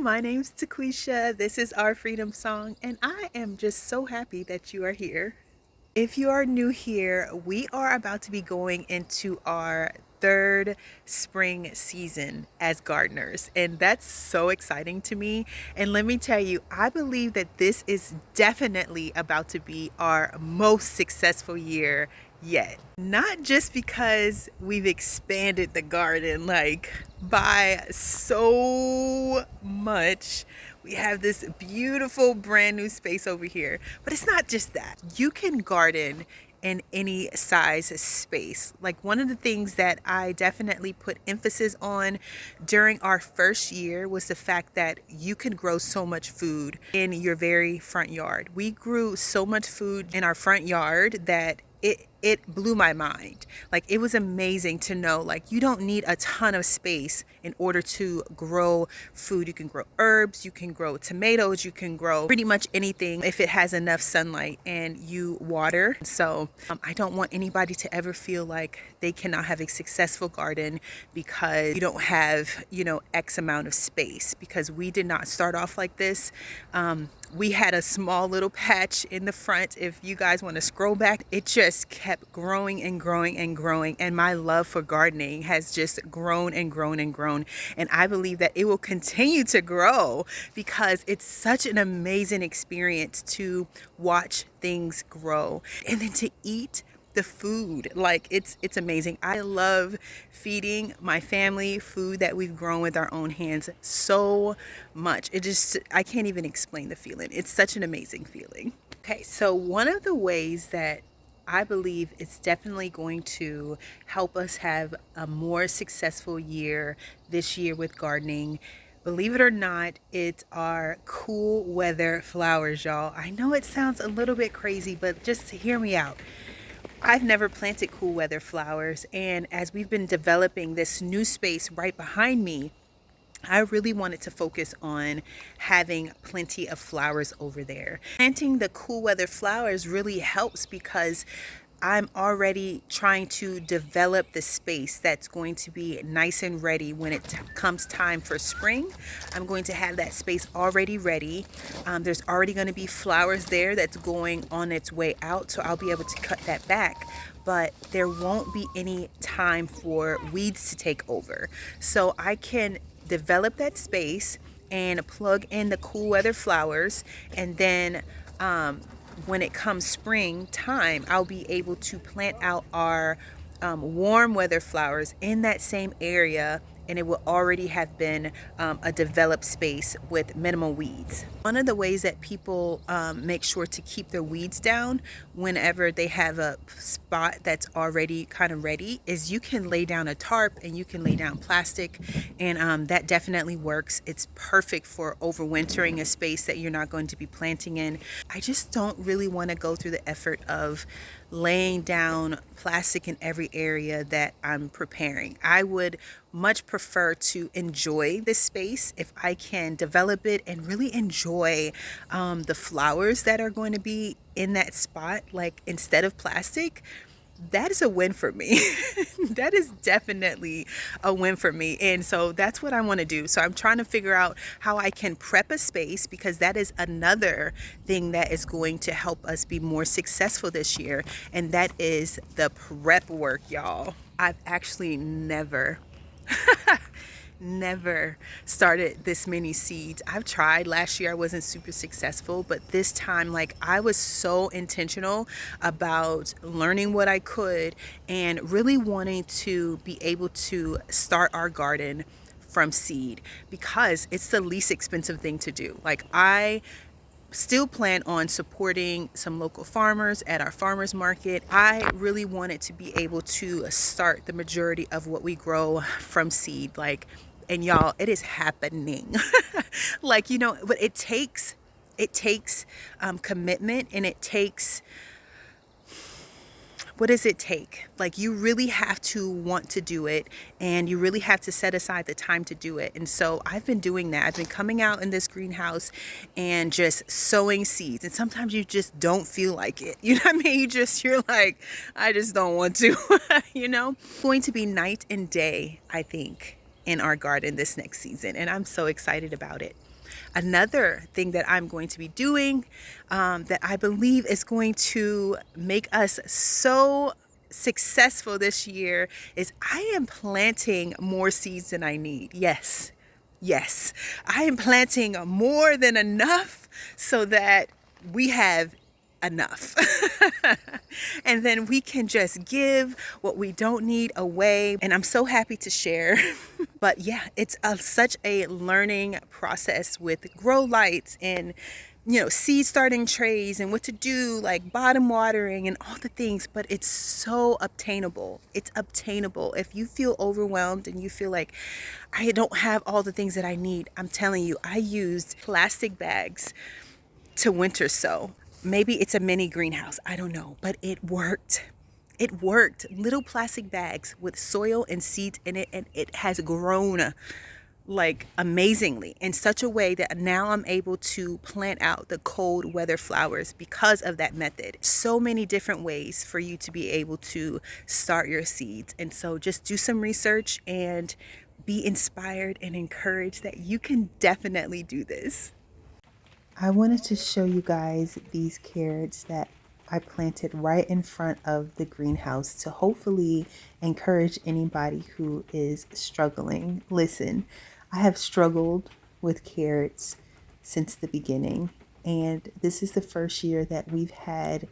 my name's Taquisha. This is Our Freedom Song, and I am just so happy that you are here. If you are new here, we are about to be going into our third spring season as gardeners, and that's so exciting to me. And let me tell you, I believe that this is definitely about to be our most successful year yet. Not just because we've expanded the garden like by so much. We have this beautiful brand new space over here, but it's not just that. You can garden in any size space. Like, one of the things that I definitely put emphasis on during our first year was the fact that you can grow so much food in your very front yard. We grew so much food in our front yard that it blew my mind. Like, it was amazing to know, like, you don't need a ton of space in order to grow food. You can grow herbs, you can grow tomatoes, you can grow pretty much anything if it has enough sunlight and you water. So I don't want anybody to ever feel like they cannot have a successful garden because you don't have, X amount of space, because we did not start off like this. We had a small little patch in the front. If you guys want to scroll back, it just kept growing and growing and growing. And my love for gardening has just grown and grown and grown. And I believe that it will continue to grow because it's such an amazing experience to watch things grow and then to eat the food. Like, it's amazing. I love feeding my family food that we've grown with our own hands so much. I can't even explain the feeling. It's such an amazing feeling. Okay, so one of the ways that I believe it's definitely going to help us have a more successful year this year with gardening, believe it or not, it's our cool weather flowers, y'all. I know it sounds a little bit crazy, but just hear me out. I've never planted cool weather flowers, and as we've been developing this new space right behind me, I really wanted to focus on having plenty of flowers over there. Planting the cool weather flowers really helps because I'm already trying to develop the space that's going to be nice and ready when it comes time for spring. I'm going to have that space already ready. There's already going to be flowers there that's going on its way out, so I'll be able to cut that back. But there won't be any time for weeds to take over. So I can develop that space and plug in the cool weather flowers, and then when it comes spring time, I'll be able to plant out our warm weather flowers in that same area, and it will already have been a developed space with minimal weeds. One of the ways that people make sure to keep their weeds down whenever they have a spot that's already kind of ready is you can lay down a tarp and you can lay down plastic, and that definitely works. It's perfect for overwintering a space that you're not going to be planting in. I just don't really want to go through the effort of laying down plastic in every area that I'm preparing. I would much prefer to enjoy this space if I can develop it and really enjoy the flowers that are going to be in that spot, like, instead of plastic. That is a win for me. That is definitely a win for me. And so that's what I want to do. So I'm trying to figure out how I can prep a space, because that is another thing that is going to help us be more successful this year. And that is the prep work, y'all. I've actually never started this many seeds. I've tried. Last year I wasn't super successful, but this time, like, I was so intentional about learning what I could and really wanting to be able to start our garden from seed, because it's the least expensive thing to do. Like, I still plan on supporting some local farmers at our farmers market. I really wanted to be able to start the majority of what we grow from seed. Like, and y'all, it is happening. Like, but it takes commitment, and it takes, what does it take? Like, you really have to want to do it, and you really have to set aside the time to do it. And so I've been doing that. I've been coming out in this greenhouse and just sowing seeds. And sometimes you just don't feel like it. You know what I mean? You're like, I just don't want to, It's going to be night and day, I think, in our garden this next season. And I'm so excited about it. Another thing that I'm going to be doing that I believe is going to make us so successful this year is I am planting more seeds than I need. Yes, yes, I am planting more than enough so that we have enough. And then we can just give what we don't need away. And I'm so happy to share. But yeah, it's such a learning process with grow lights and seed starting trays and what to do, like bottom watering and all the things. But it's so obtainable. It's obtainable. If you feel overwhelmed and you feel like I don't have all the things that I need, I'm telling you, I used plastic bags to winter sow. Maybe it's a mini greenhouse, I don't know, but it worked. It worked. Little plastic bags with soil and seeds in it, and it has grown like amazingly in such a way that now I'm able to plant out the cold weather flowers because of that method. So many different ways for you to be able to start your seeds. And so just do some research and be inspired and encouraged that you can definitely do this. I wanted to show you guys these carrots that I planted right in front of the greenhouse to hopefully encourage anybody who is struggling. Listen, I have struggled with carrots since the beginning, and this is the first year that we've had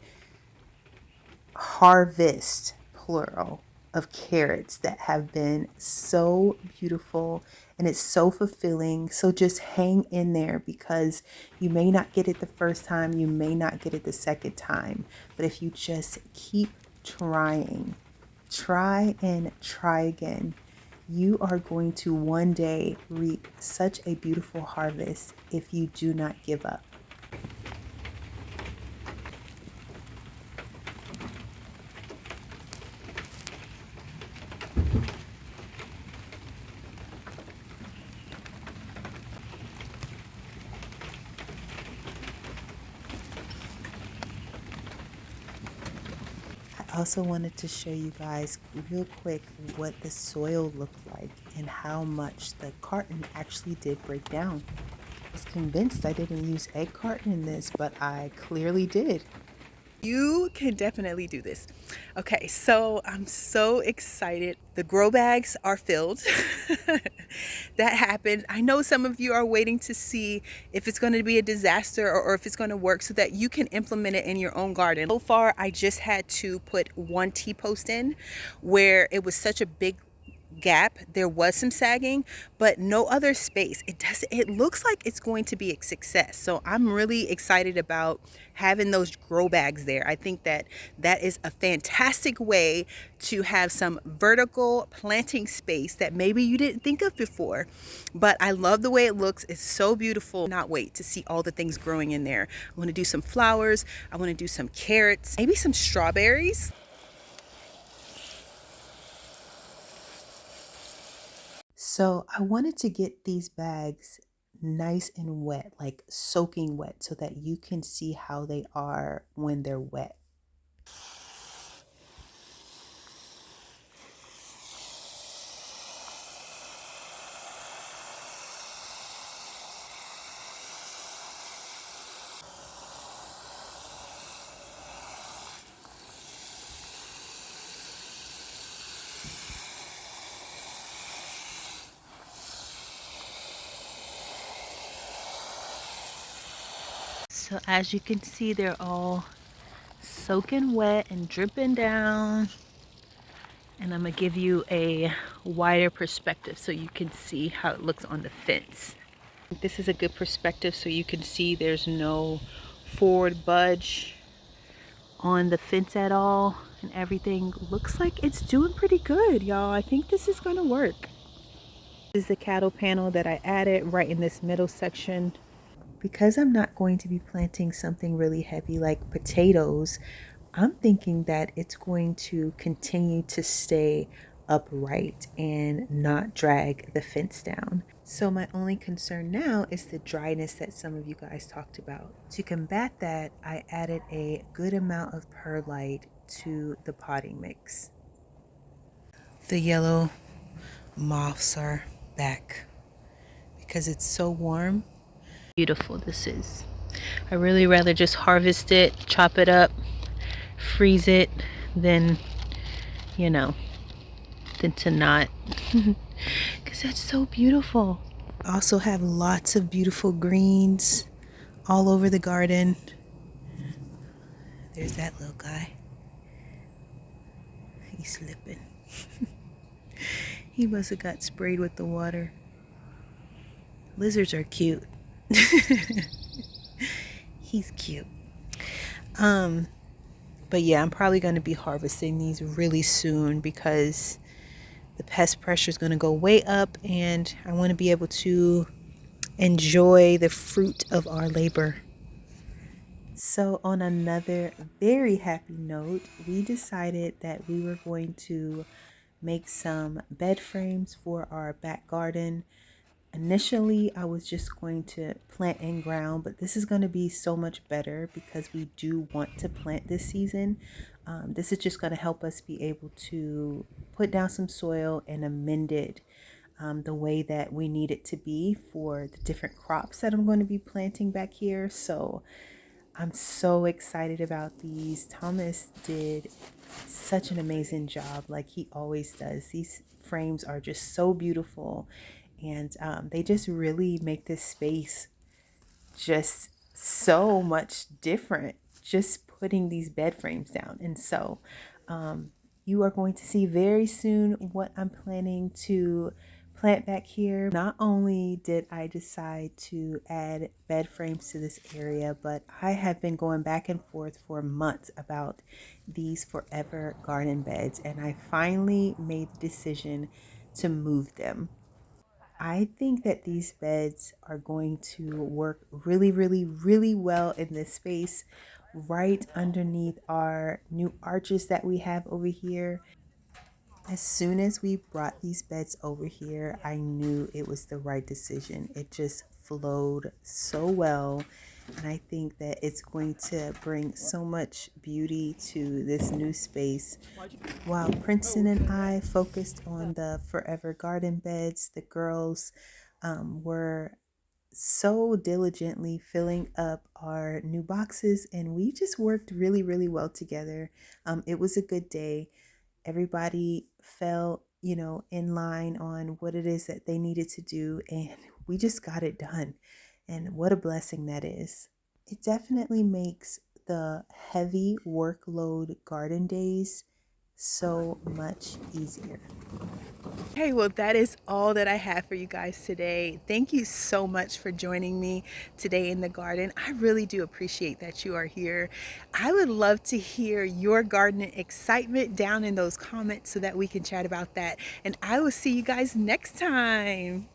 harvest, plural, of carrots that have been so beautiful and it's so fulfilling. So just hang in there, because you may not get it the first time, you may not get it the second time, but if you just keep trying, try and try again, you are going to one day reap such a beautiful harvest if you do not give up. I also wanted to show you guys real quick what the soil looked like and how much the carton actually did break down. I was convinced I didn't use egg carton in this, but I clearly did. You can definitely do this. Okay, so I'm so excited. The grow bags are filled. That happened. I know some of you are waiting to see if it's going to be a disaster or if it's going to work so that you can implement it in your own garden. So far, I just had to put one T-post in where it was such a big gap. There was some sagging, but no other space. It looks like it's going to be a success. So I'm really excited about having those grow bags there. I think that that is a fantastic way to have some vertical planting space that maybe you didn't think of before. But I love the way it looks. It's so beautiful. Not wait to see all the things growing in there. I want to do some flowers. I want to do some carrots, maybe some strawberries. So I wanted to get these bags nice and wet, like soaking wet, so that you can see how they are when they're wet. So as you can see, they're all soaking wet and dripping down. And I'm gonna give you a wider perspective so you can see how it looks on the fence. This is a good perspective so you can see there's no forward budge on the fence at all, and everything looks like it's doing pretty good, y'all. I think this is gonna work. This is the cattle panel that I added right in this middle section. Because I'm not going to be planting something really heavy like potatoes, I'm thinking that it's going to continue to stay upright and not drag the fence down. So my only concern now is the dryness that some of you guys talked about. To combat that, I added a good amount of perlite to the potting mix. The yellow moths are back because it's so warm. Beautiful this is. I really rather just harvest it, chop it up, freeze it, than, you know, than to not. Because that's so beautiful. Also have lots of beautiful greens all over the garden. There's that little guy. He's slipping. He must have got sprayed with the water. Lizards are cute. He's cute. But yeah, I'm probably going to be harvesting these really soon because the pest pressure is going to go way up and I want to be able to enjoy the fruit of our labor. So on another very happy note, we decided that we were going to make some bed frames for our back garden. Initially, I was just going to plant in ground, but this is going to be so much better because we do want to plant this season. This is just going to help us be able to put down some soil and amend it the way that we need it to be for the different crops that I'm going to be planting back here. So I'm so excited about these. Thomas did such an amazing job, like he always does. These frames are just so beautiful, and they just really make this space just so much different just putting these bed frames down. And so you are going to see very soon what I'm planning to plant back here. Not only did I decide to add bed frames to this area, but I have been going back and forth for months about these forever garden beds, and I finally made the decision to move them. I think that these beds are going to work really, really, really well in this space right underneath our new arches that we have over here. As soon as we brought these beds over here, I knew it was the right decision. It just flowed so well. And I think that it's going to bring so much beauty to this new space. While Princeton and I focused on the forever garden beds, the girls were so diligently filling up our new boxes, and we just worked really, really well together. It was a good day. Everybody fell, in line on what it is that they needed to do, and we just got it done. And what a blessing that is. It definitely makes the heavy workload garden days so much easier. Hey, well, that is all that I have for you guys today. Thank you so much for joining me today in the garden. I really do appreciate that you are here. I would love to hear your gardening excitement down in those comments so that we can chat about that. And I will see you guys next time.